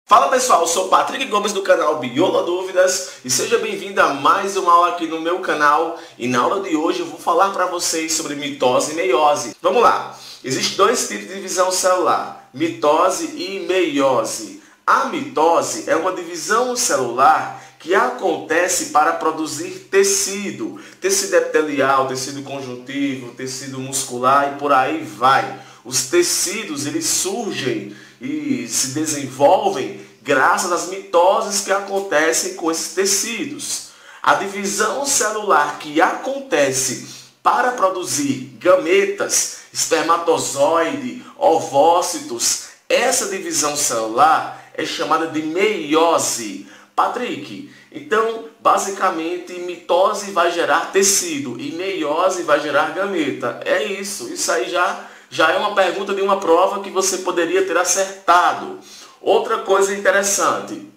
Fala pessoal, eu sou Patrick Gomes do canal Biola Dúvidas e seja bem-vindo a mais uma aula aqui no meu canal. E na aula de hoje eu vou falar para vocês sobre mitose e meiose. Vamos lá, existem dois tipos de divisão celular, mitose e meiose. A mitose é uma divisão celular que acontece para produzir tecido epitelial, tecido conjuntivo, tecido muscular e por aí vai. Os tecidos eles surgem e se desenvolvem graças às mitoses que acontecem com esses tecidos. A divisão celular que acontece para produzir gametas, espermatozoide, ovócitos, essa divisão celular é chamada de meiose. Patrick, então basicamente mitose vai gerar tecido e meiose vai gerar gameta. É isso aí já é uma pergunta de uma prova que você poderia ter acertado. Outra coisa interessante,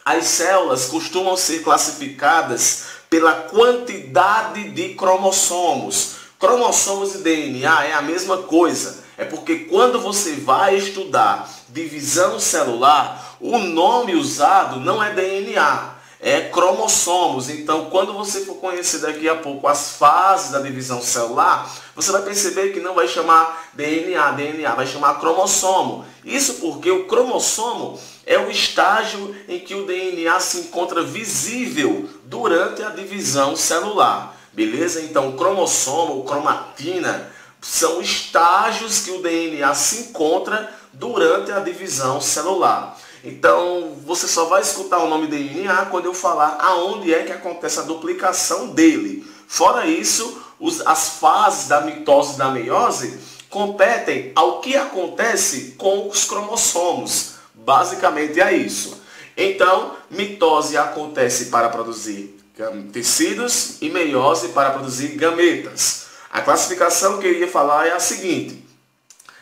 as células costumam ser classificadas pela quantidade de cromossomos. Cromossomos e DNA é a mesma coisa. É porque quando você vai estudar divisão celular, o nome usado não é DNA, é cromossomos. Então, quando você for conhecer daqui a pouco as fases da divisão celular, você vai perceber que não vai chamar DNA, vai chamar cromossomo. Isso porque o cromossomo é o estágio em que o DNA se encontra visível durante a divisão celular. Beleza? Então, cromossomo, cromatina, são estágios que o DNA se encontra durante a divisão celular. Então, você só vai escutar o nome DNA quando eu falar aonde é que acontece a duplicação dele. Fora isso, as fases da mitose e da meiose competem ao que acontece com os cromossomos. Basicamente é isso. Então, mitose acontece para produzir tecidos e meiose para produzir gametas. A classificação que eu ia falar é a seguinte: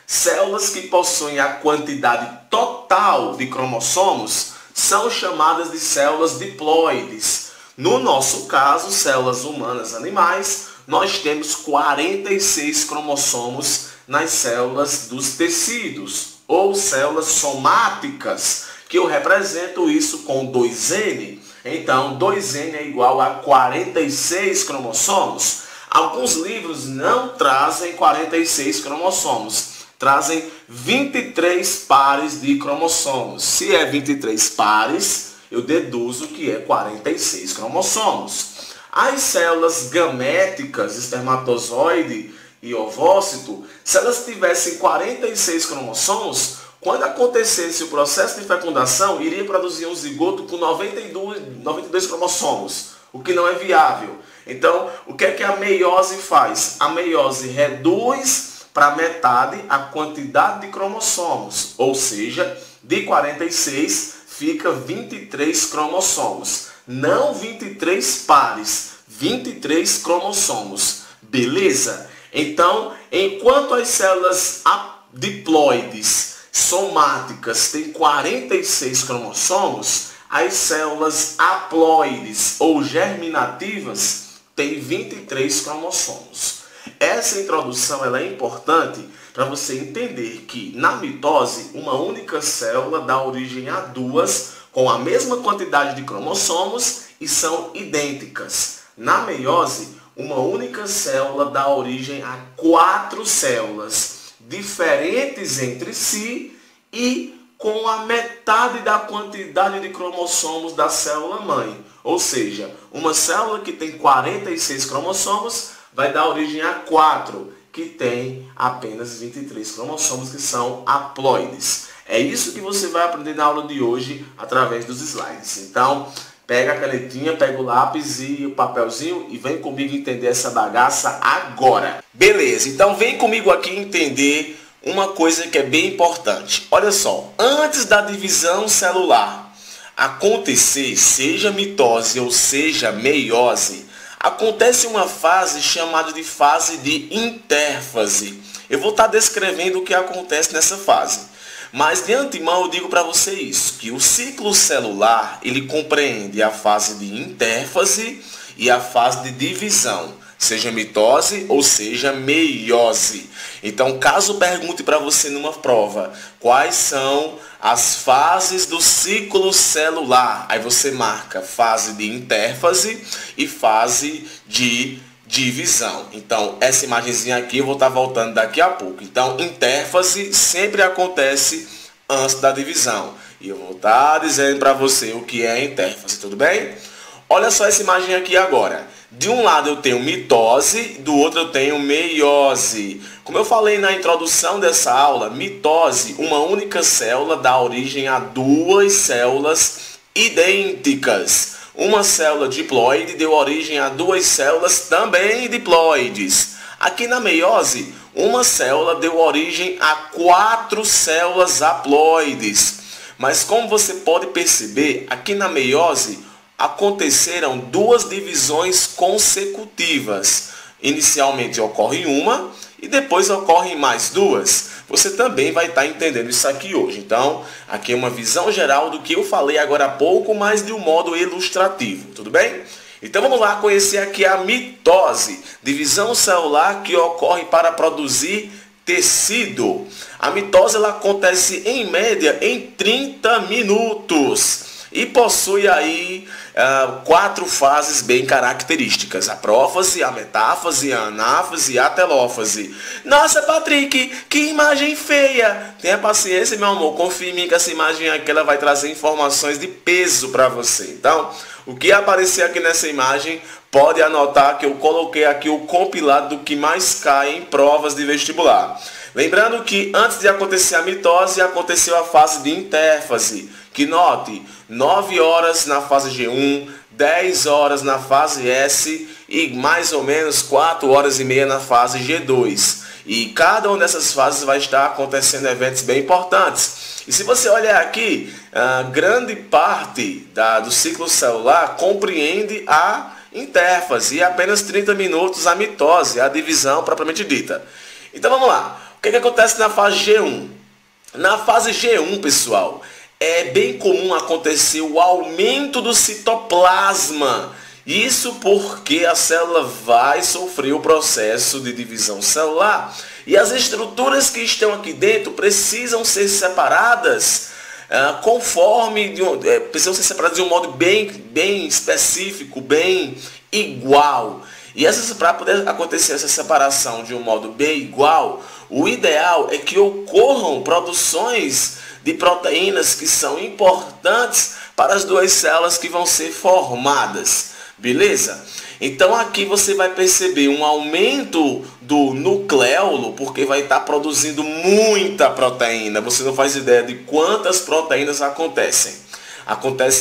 células que possuem a quantidade total de cromossomos são chamadas de células diploides. No nosso caso, células humanas animais, nós temos 46 cromossomos nas células dos tecidos, ou células somáticas, que eu represento isso com 2N. Então, 2N é igual a 46 cromossomos. Alguns livros não trazem 46 cromossomos. Trazem 23 pares de cromossomos. Se é 23 pares, eu deduzo que é 46 cromossomos. As células gaméticas, espermatozoide e ovócito, se elas tivessem 46 cromossomos, quando acontecesse o processo de fecundação, iria produzir um zigoto com 92 cromossomos, o que não é viável. Então, o que é que a meiose faz? A meiose reduz para metade a quantidade de cromossomos, ou seja, de 46 fica 23 cromossomos. Não 23 pares, 23 cromossomos. Beleza? Então, enquanto as células diploides somáticas têm 46 cromossomos, as células haploides ou germinativas têm 23 cromossomos. Essa introdução ela é importante para você entender que na mitose uma única célula dá origem a duas com a mesma quantidade de cromossomos e são idênticas. Na meiose, uma única célula dá origem a 4 células diferentes entre si e com a metade da quantidade de cromossomos da célula mãe. Ou seja, uma célula que tem 46 cromossomos vai dar origem a 4, que tem apenas 23 cromossomos, que são haploides. É isso que você vai aprender na aula de hoje, através dos slides. Então, pega a canetinha, pega o lápis e o papelzinho e vem comigo entender essa bagaça agora. Beleza, então vem comigo aqui entender uma coisa que é bem importante. Olha só, antes da divisão celular acontecer, seja mitose ou seja meiose, acontece uma fase chamada de fase de intérfase. Eu vou estar descrevendo o que acontece nessa fase. Mas de antemão eu digo para você isso, que o ciclo celular ele compreende a fase de intérfase e a fase de divisão. seja mitose ou seja meiose. Então, caso pergunte para você numa prova quais são as fases do ciclo celular, aí você marca fase de intérfase e fase de divisão. Então, essa imagenzinha aqui eu vou estar voltando daqui a pouco. Então, intérfase sempre acontece antes da divisão. E eu vou estar dizendo para você o que é intérfase, tudo bem? Olha só essa imagem aqui agora. De um lado eu tenho mitose, do outro eu tenho meiose. Como eu falei na introdução dessa aula, mitose, uma única célula dá origem a duas células idênticas. Uma célula diploide deu origem a duas células também diploides. Aqui na meiose, uma célula deu origem a 4 células haploides. Mas como você pode perceber, aqui na meiose aconteceram 2 divisões consecutivas. Inicialmente ocorre uma e depois ocorrem mais 2. Você também vai estar entendendo isso aqui hoje. Então, aqui é uma visão geral do que eu falei agora há pouco, mas de um modo ilustrativo, tudo bem? Então vamos lá conhecer aqui a mitose, divisão celular que ocorre para produzir tecido. A mitose ela acontece em média em 30 minutos. E possui aí 4 fases bem características: a prófase, a metáfase, a anáfase e a telófase. Nossa, Patrick, que imagem feia! Tenha paciência, meu amor, confie em mim que essa imagem aqui ela vai trazer informações de peso para você. Então, o que aparecer aqui nessa imagem, pode anotar que eu coloquei aqui o compilado do que mais cai em provas de vestibular. Lembrando que antes de acontecer a mitose, aconteceu a fase de intérfase, que note, 9 horas na fase G1, 10 horas na fase S e mais ou menos 4 horas e meia na fase G2. E cada uma dessas fases vai estar acontecendo eventos bem importantes. E se você olhar aqui, grande parte do ciclo celular compreende a intérfase e apenas 30 minutos a mitose, a divisão propriamente dita. Então vamos lá. O que acontece na fase G1? Na fase G1, pessoal, é bem comum acontecer o aumento do citoplasma. Isso porque a célula vai sofrer o processo de divisão celular e as estruturas que estão aqui dentro precisam ser separadas precisam ser separadas de um modo bem específico, bem igual. E para poder acontecer essa separação de um modo bem igual, o ideal é que ocorram produções de proteínas que são importantes para as 2 células que vão ser formadas. Beleza? Então aqui você vai perceber um aumento do nucleolo, porque vai estar produzindo muita proteína. Você não faz ideia de quantas proteínas acontecem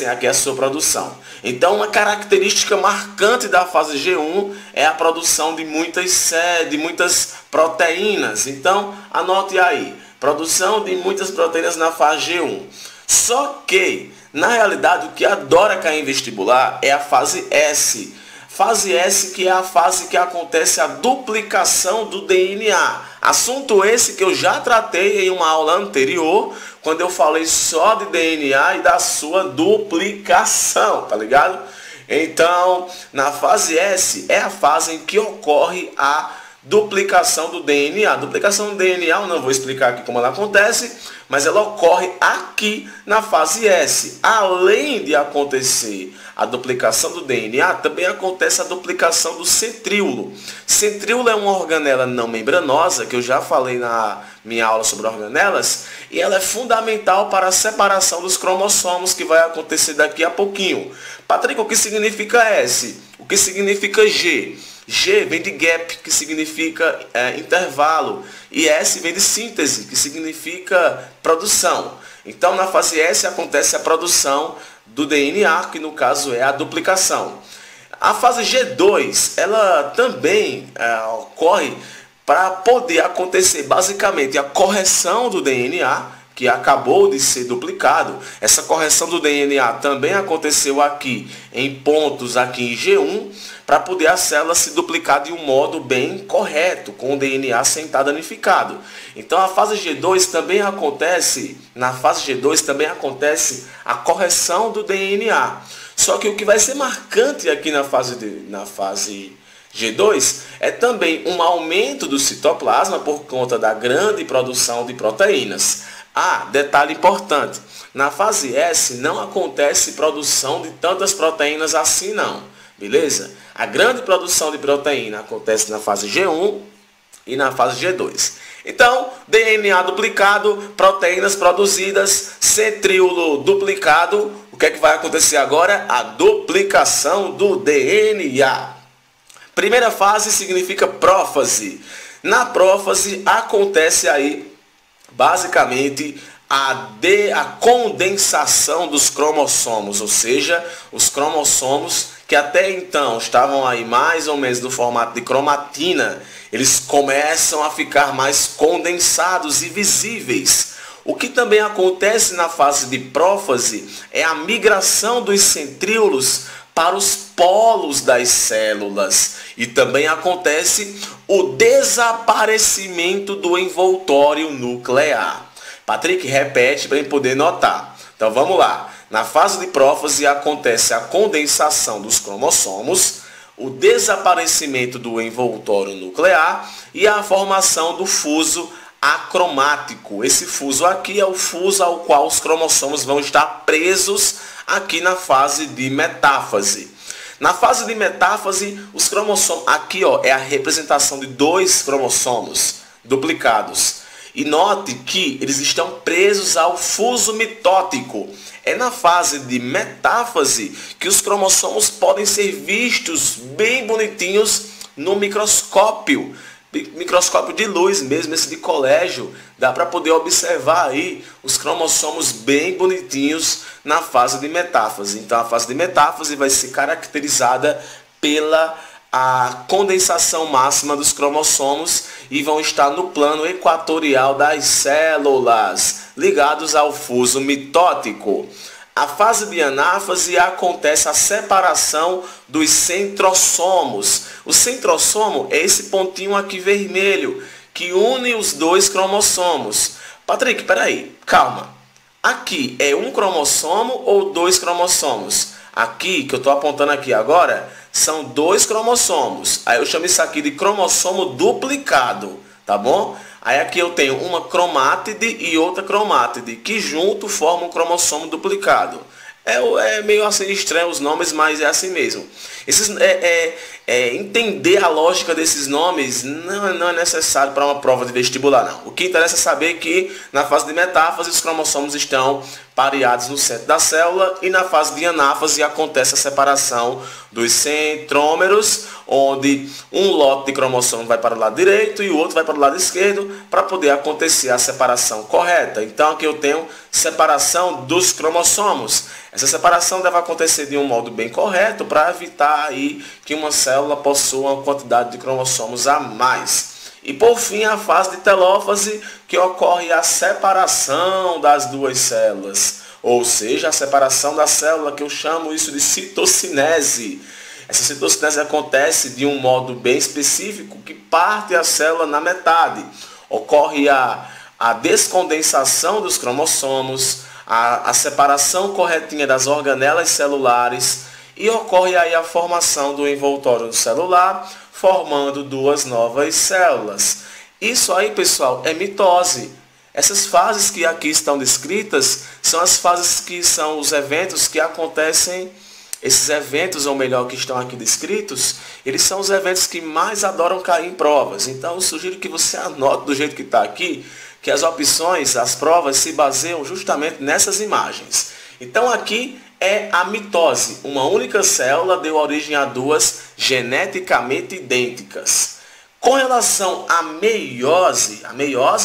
aqui a sua produção. Então uma característica marcante da fase G1 é a produção de muitas proteínas. Então anote aí, produção de muitas proteínas na fase G1. Só que, na realidade, o que adora cair em vestibular é a fase S. Fase S, que é a fase que acontece a duplicação do DNA. Assunto esse que eu já tratei em uma aula anterior, quando eu falei só de DNA e da sua duplicação, tá ligado? Então, na fase S é a fase em que ocorre a duplicação do DNA. A duplicação do DNA, eu não vou explicar aqui como ela acontece, mas ela ocorre aqui na fase S. Além de acontecer a duplicação do DNA, também acontece a duplicação do centríolo. Centríolo é uma organela não membranosa, que eu já falei na minha aula sobre organelas, e ela é fundamental para a separação dos cromossomos, que vai acontecer daqui a pouquinho. Patrick, o que significa S? O que significa G? G vem de gap, que significa intervalo, e S vem de síntese, que significa produção. Então, na fase S acontece a produção do DNA, que no caso é a duplicação. A fase G2, ela também ocorre para poder acontecer basicamente a correção do DNA, que acabou de ser duplicado. Essa correção do DNA também aconteceu aqui em pontos aqui em G1, para poder a célula se duplicar de um modo bem correto, com o DNA sem estar danificado. Então a fase G2 também acontece, na fase G2 também acontece a correção do DNA. Só que o que vai ser marcante aqui na fase G2 é também um aumento do citoplasma por conta da grande produção de proteínas. Ah, detalhe importante, na fase S não acontece produção de tantas proteínas assim não, beleza? A grande produção de proteína acontece na fase G1 e na fase G2. Então, DNA duplicado, proteínas produzidas, centríolo duplicado, o que é que vai acontecer agora? A duplicação do DNA. Primeira fase significa prófase. Na prófase acontece aí, basicamente, a condensação dos cromossomos, ou seja, os cromossomos que até então estavam aí mais ou menos no formato de cromatina, eles começam a ficar mais condensados e visíveis. O que também acontece na fase de prófase é a migração dos centríolos para os polos das células. E também acontece o desaparecimento do envoltório nuclear. Patrick, repete para eu poder notar. Então vamos lá. Na fase de prófase acontece a condensação dos cromossomos, o desaparecimento do envoltório nuclear e a formação do fuso acromático. Esse fuso aqui é o fuso ao qual os cromossomos vão estar presos aqui na fase de metáfase. Na fase de metáfase, os cromossomos, aqui ó, é a representação de 2 cromossomos duplicados. E note que eles estão presos ao fuso mitótico. É na fase de metáfase que os cromossomos podem ser vistos bem bonitinhos no microscópio. Microscópio de luz mesmo, esse de colégio. Dá para poder observar aí os cromossomos bem bonitinhos na fase de metáfase. Então a fase de metáfase vai ser caracterizada pela condensação máxima dos cromossomos e vão estar no plano equatorial das células, ligados ao fuso mitótico. A fase de anáfase acontece a separação dos centrossomos. O centrossomo é esse pontinho aqui vermelho que une os 2 cromossomos. Patrick, peraí, calma. Aqui é um cromossomo ou 2 cromossomos? Aqui, que eu estou apontando aqui agora, são 2 cromossomos. Aí eu chamo isso aqui de cromossomo duplicado, tá bom? Aí aqui eu tenho uma cromátide e outra cromátide, que junto formam um cromossomo duplicado. É meio assim estranho os nomes, mas é assim mesmo. Entender a lógica desses nomes não é necessário para uma prova de vestibular, não. O que interessa é saber que na fase de metáfase os cromossomos estão pareados no centro da célula e na fase de anáfase acontece a separação dos centrômeros, onde um lote de cromossomo vai para o lado direito e o outro vai para o lado esquerdo para poder acontecer a separação correta. Então aqui eu tenho separação dos cromossomos. Essa separação deve acontecer de um modo bem correto para evitar aí que uma célula possua uma quantidade de cromossomos a mais. E por fim a fase de telófase, que ocorre a separação das 2 células, ou seja, a separação da célula, que eu chamo isso de citocinese. Essa citocinese acontece de um modo bem específico, que parte a célula na metade. Ocorre a descondensação dos cromossomos, a separação corretinha das organelas celulares e ocorre aí a formação do envoltório celular, formando 2 novas células. Isso aí, pessoal, é mitose. Essas fases que aqui estão descritas são as fases que são os eventos que acontecem. Esses eventos, ou melhor, que estão aqui descritos, eles são os eventos que mais adoram cair em provas. Então, eu sugiro que você anote do jeito que está aqui, que as opções, as provas, se baseiam justamente nessas imagens. Então, aqui é a mitose. Uma única célula deu origem a 2 geneticamente idênticas. Com relação à meiose,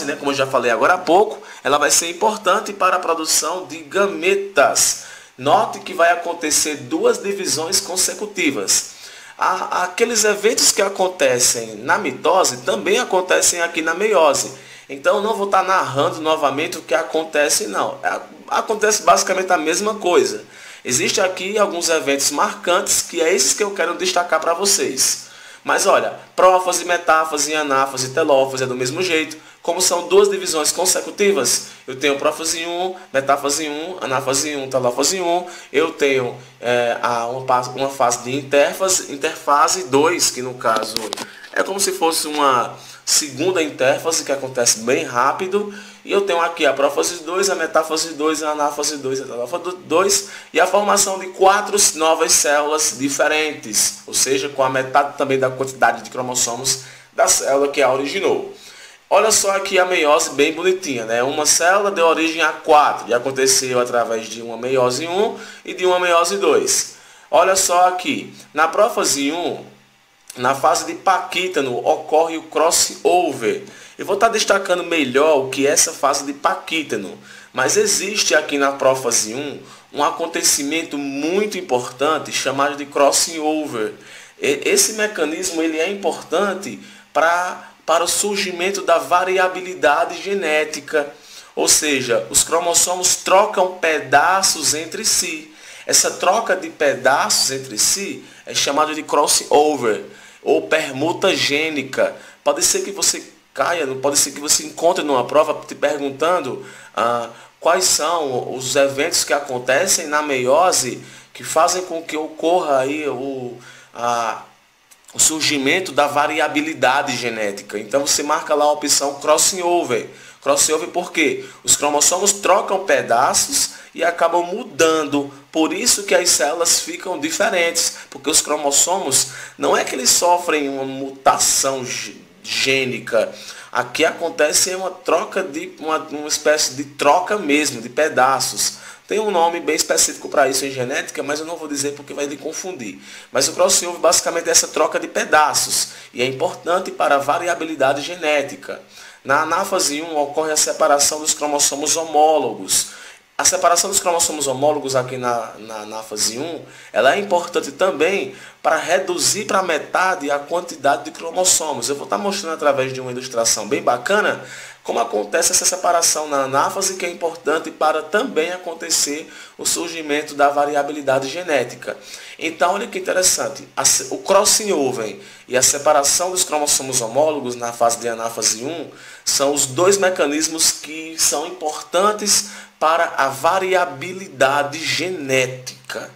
né, como eu já falei agora há pouco, ela vai ser importante para a produção de gametas. Note que vai acontecer 2 divisões consecutivas. Aqueles eventos que acontecem na mitose também acontecem aqui na meiose. Então eu não vou estar narrando novamente o que acontece, não. Acontece basicamente a mesma coisa. Existem aqui alguns eventos marcantes que é esses que eu quero destacar para vocês. Mas olha, prófase, metáfase, anáfase, telófase é do mesmo jeito. Como são duas divisões consecutivas, eu tenho prófase 1, metáfase 1, anáfase 1, telófase 1, eu tenho uma fase de interfase 2, que no caso é como se fosse uma segunda interfase que acontece bem rápido, e eu tenho aqui a prófase 2, a metáfase 2, a anáfase 2, a telófase 2, e a formação de 4 novas células diferentes, ou seja, com a metade também da quantidade de cromossomos da célula que a originou. Olha só aqui a meiose bem bonitinha, né? Uma célula deu origem a 4 e aconteceu através de uma meiose 1 e de uma meiose 2. Olha só aqui, na prófase 1, na fase de Paquítano, ocorre o crossover. Eu vou estar destacando melhor o que é essa fase de Paquítano, mas existe aqui na prófase 1 um acontecimento muito importante chamado de crossover. Esse mecanismo ele é importante para o surgimento da variabilidade genética, ou seja, os cromossomos trocam pedaços entre si. Essa troca de pedaços entre si é chamada de crossover ou permuta gênica. Pode ser que você caia, pode ser que você encontre numa prova te perguntando quais são os eventos que acontecem na meiose que fazem com que ocorra aí o surgimento da variabilidade genética. Então você marca lá a opção crossover. Crossover porque os cromossomos trocam pedaços e acabam mudando. Por isso que as células ficam diferentes. Porque os cromossomos não é que eles sofrem uma mutação gênica. Aqui acontece uma troca de uma espécie de troca mesmo, de pedaços. Tem um nome bem específico para isso em genética, mas eu não vou dizer porque vai lhe confundir. Mas o crossover basicamente é essa troca de pedaços e é importante para a variabilidade genética. Na anáfase 1 ocorre a separação dos cromossomos homólogos. A separação dos cromossomos homólogos aqui na anáfase 1, ela é importante também para reduzir para metade a quantidade de cromossomos. Eu vou estar mostrando através de uma ilustração bem bacana como acontece essa separação na anáfase, que é importante para também acontecer o surgimento da variabilidade genética. Então, olha que interessante, o crossover e a separação dos cromossomos homólogos na fase de anáfase 1 são os dois mecanismos que são importantes para a variabilidade genética.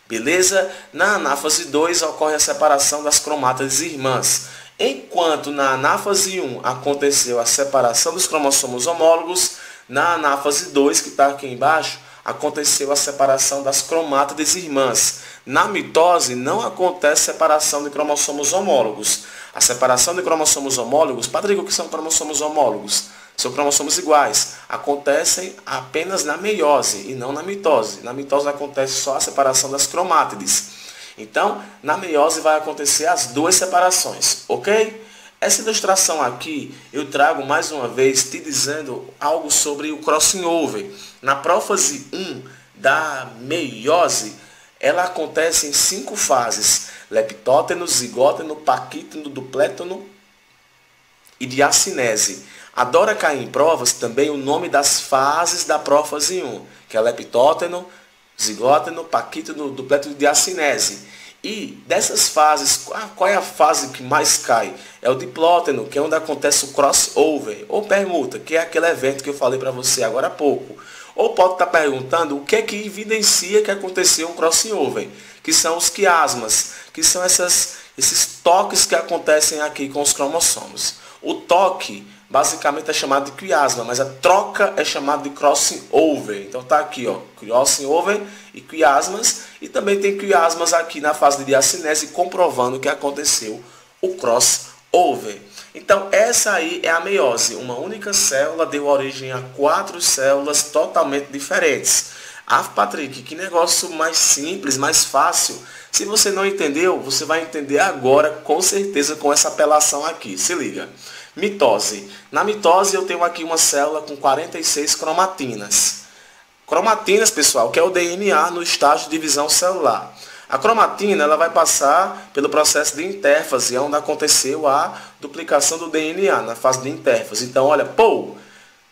Beleza? Na anáfase 2 ocorre a separação das cromátides irmãs. Enquanto na anáfase 1 aconteceu a separação dos cromossomos homólogos, na anáfase 2, que está aqui embaixo, aconteceu a separação das cromátides irmãs. Na mitose não acontece separação de cromossomos homólogos. A separação de cromossomos homólogos, Patrick, o que são cromossomos homólogos? São cromossomos iguais. Acontecem apenas na meiose e não na mitose. Na mitose acontece só a separação das cromátides. Então, na meiose vai acontecer as duas separações, ok? Essa ilustração aqui eu trago mais uma vez te dizendo algo sobre o crossover. Na prófase 1 da meiose, ela acontece em 5 fases: leptóteno, zigóteno, paquíteno, duplétono e diacinese. Adora cair em provas também o nome das fases da prófase 1, que é leptóteno, zigóteno, paquíteno, duplétono e diacinese. E dessas fases, qual é a fase que mais cai? É o diplóteno, que é onde acontece o crossover, ou permuta, que é aquele evento que eu falei para você agora há pouco. Ou pode estar perguntando o que é que evidencia que aconteceu um crossover, que são os quiasmas, que são esses toques que acontecem aqui com os cromossomos. O toque basicamente é chamado de quiasma, mas a troca é chamada de crossover. Então tá aqui, ó, crossover e quiasmas, e também tem quiasmas aqui na fase de diacinese, comprovando que aconteceu o crossover. Então essa aí é a meiose. Uma única célula deu origem a 4 células totalmente diferentes. Ah, Patrick, que negócio mais simples, mais fácil. Se você não entendeu, você vai entender agora, com certeza, com essa apelação aqui. Se liga. Mitose. Na mitose eu tenho aqui uma célula com 46 cromatinas. Cromatinas, pessoal, que é o DNA no estágio de divisão celular. A cromatina ela vai passar pelo processo de intérfase, onde aconteceu a duplicação do DNA na fase de intérfase. Então, olha,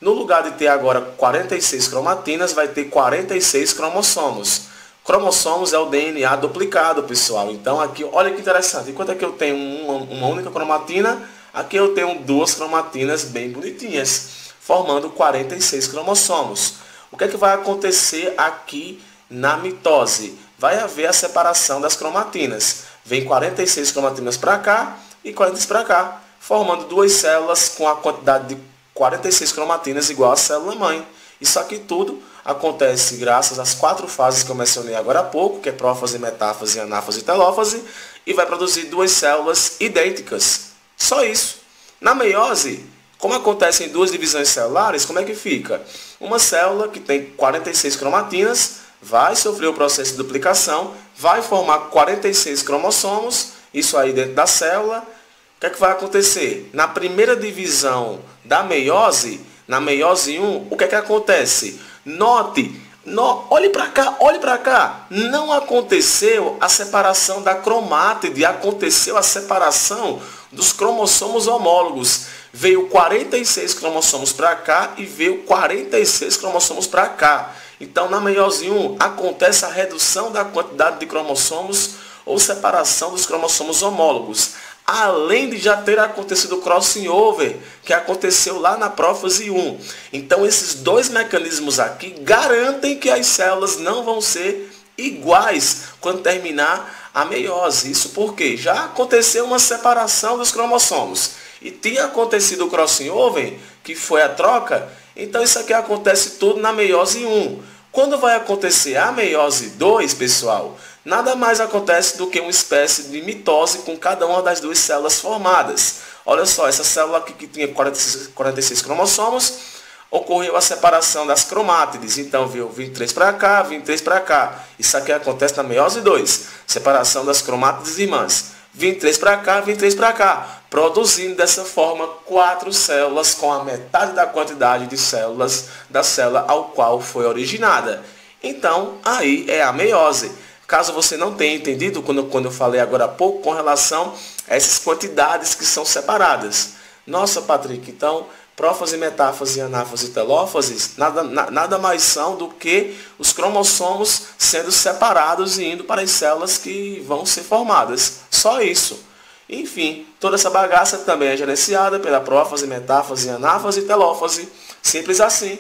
no lugar de ter agora 46 cromatinas, vai ter 46 cromossomos. Cromossomos é o DNA duplicado, pessoal. Então, aqui, olha que interessante. Enquanto é que eu tenho uma única cromatina, Aqui eu tenho duas cromatinas bem bonitinhas, formando 46 cromossomos. O que é que vai acontecer aqui na mitose? Vai haver a separação das cromatinas. Vem 46 cromatinas para cá e 46 para cá, formando duas células com a quantidade de 46 cromatinas igual à célula-mãe. Isso aqui tudo acontece graças às 4 fases que eu mencionei agora há pouco, que é prófase, metáfase, anáfase e telófase, e vai produzir duas células idênticas. Só isso. Na meiose, como acontece em duas divisões celulares, como é que fica? Uma célula que tem 46 cromatinas vai sofrer o processo de duplicação, vai formar 46 cromossomos, isso aí dentro da célula. O que é que vai acontecer? Na primeira divisão da meiose, na meiose 1, o que é que acontece? Note, olhe para cá, não aconteceu a separação da cromátide, aconteceu a separação dos cromossomos homólogos. Veio 46 cromossomos para cá e veio 46 cromossomos para cá. Então, na meiose 1, acontece a redução da quantidade de cromossomos ou separação dos cromossomos homólogos. Além de já ter acontecido o crossing over, que aconteceu lá na prófase 1. Então, esses dois mecanismos aqui garantem que as células não vão ser iguais quando terminar a meiose. Isso porque já aconteceu uma separação dos cromossomos. E tinha acontecido o crossing over, que foi a troca. Então, isso aqui acontece tudo na meiose 1. Quando vai acontecer a meiose 2, pessoal, nada mais acontece do que uma espécie de mitose com cada uma das duas células formadas. Olha só, essa célula aqui que tinha 46 cromossomos, ocorreu a separação das cromátides. Então, veio 23 para cá, 23 para cá. Isso aqui acontece na meiose 2, separação das cromátides irmãs. 23 para cá, 23 para cá, produzindo dessa forma 4 células com a metade da quantidade de células da célula ao qual foi originada. Então, aí é a meiose. Caso você não tenha entendido quando eu falei agora há pouco com relação a essas quantidades que são separadas. Nossa, Patrick, então, prófase, metáfase, anáfase e telófase nada mais são do que os cromossomos sendo separados e indo para as células que vão ser formadas. Só isso. Enfim, toda essa bagaça também é gerenciada pela prófase, metáfase, anáfase e telófase. Simples assim.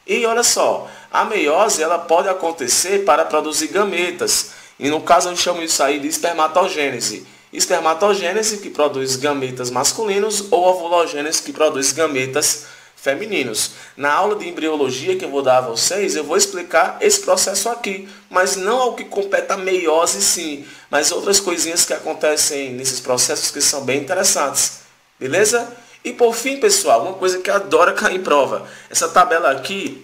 E olha só, a meiose ela pode acontecer para produzir gametas. E no caso eu chamo isso aí de espermatogênese. Espermatogênese que produz gametas masculinos ou ovulogênese que produz gametas femininos. Na aula de embriologia que eu vou dar a vocês, eu vou explicar esse processo aqui, mas não ao que compete a meiose sim, mas outras coisinhas que acontecem nesses processos que são bem interessantes. Beleza? E por fim, pessoal, uma coisa que adora cair em prova. Essa tabela aqui,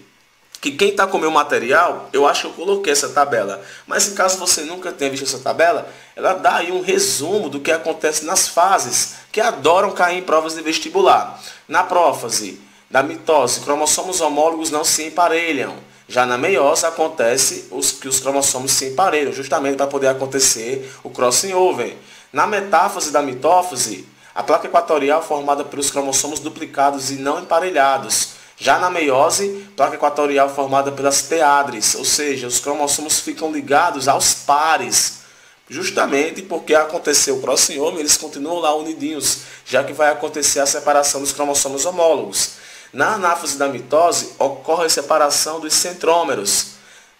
que quem está com o meu material, eu acho que eu coloquei essa tabela. Mas em caso você nunca tenha visto essa tabela, ela dá aí um resumo do que acontece nas fases que adoram cair em provas de vestibular. Na prófase da mitose, cromossomos homólogos não se emparelham. Já na meiose acontece que os cromossomos se emparelham, justamente para poder acontecer o crossing over. Na metáfase da mitófase, a placa equatorial é formada pelos cromossomos duplicados e não emparelhados. Já na meiose, placa equatorial formada pelas teádres, ou seja, os cromossomos ficam ligados aos pares. Justamente porque aconteceu o crossing over, eles continuam lá unidinhos, já que vai acontecer a separação dos cromossomos homólogos. Na anáfase da mitose, ocorre a separação dos centrômeros.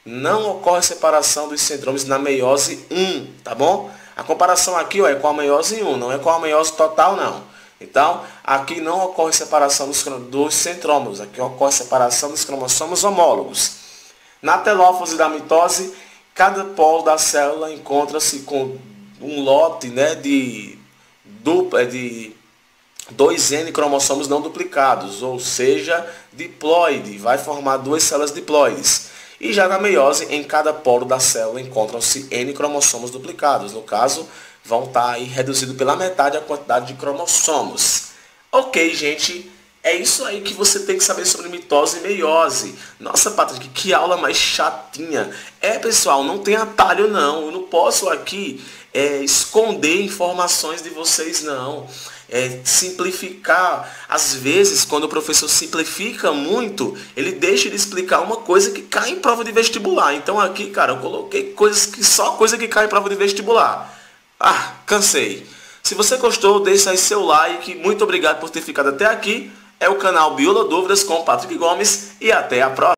Não ocorre separação dos centrômeros na meiose 1, tá bom? A comparação aqui é com a meiose 1, não é com a meiose total, não. Então, aqui não ocorre separação dos centrômeros, aqui ocorre separação dos cromossomos homólogos. Na telófase da mitose, cada polo da célula encontra-se com um lote, né, de 2N cromossomos não duplicados, ou seja, diploide, vai formar duas células diploides. E já na meiose, em cada polo da célula encontram-se N cromossomos duplicados. No caso, vão estar aí reduzido pela metade a quantidade de cromossomos. Ok, gente, é isso aí que você tem que saber sobre mitose e meiose. Nossa, Patrick, que aula mais chatinha. Pessoal, não tem atalho não. Eu não posso aqui esconder informações de vocês não. Simplificar. Às vezes, quando o professor simplifica muito, ele deixa de explicar uma coisa que cai em prova de vestibular. Então aqui, cara, eu coloquei só coisa que cai em prova de vestibular. Ah, cansei. Se você gostou, deixa aí seu like. Muito obrigado por ter ficado até aqui. É o canal Biola Dúvidas com Patrick Gomes e até a próxima.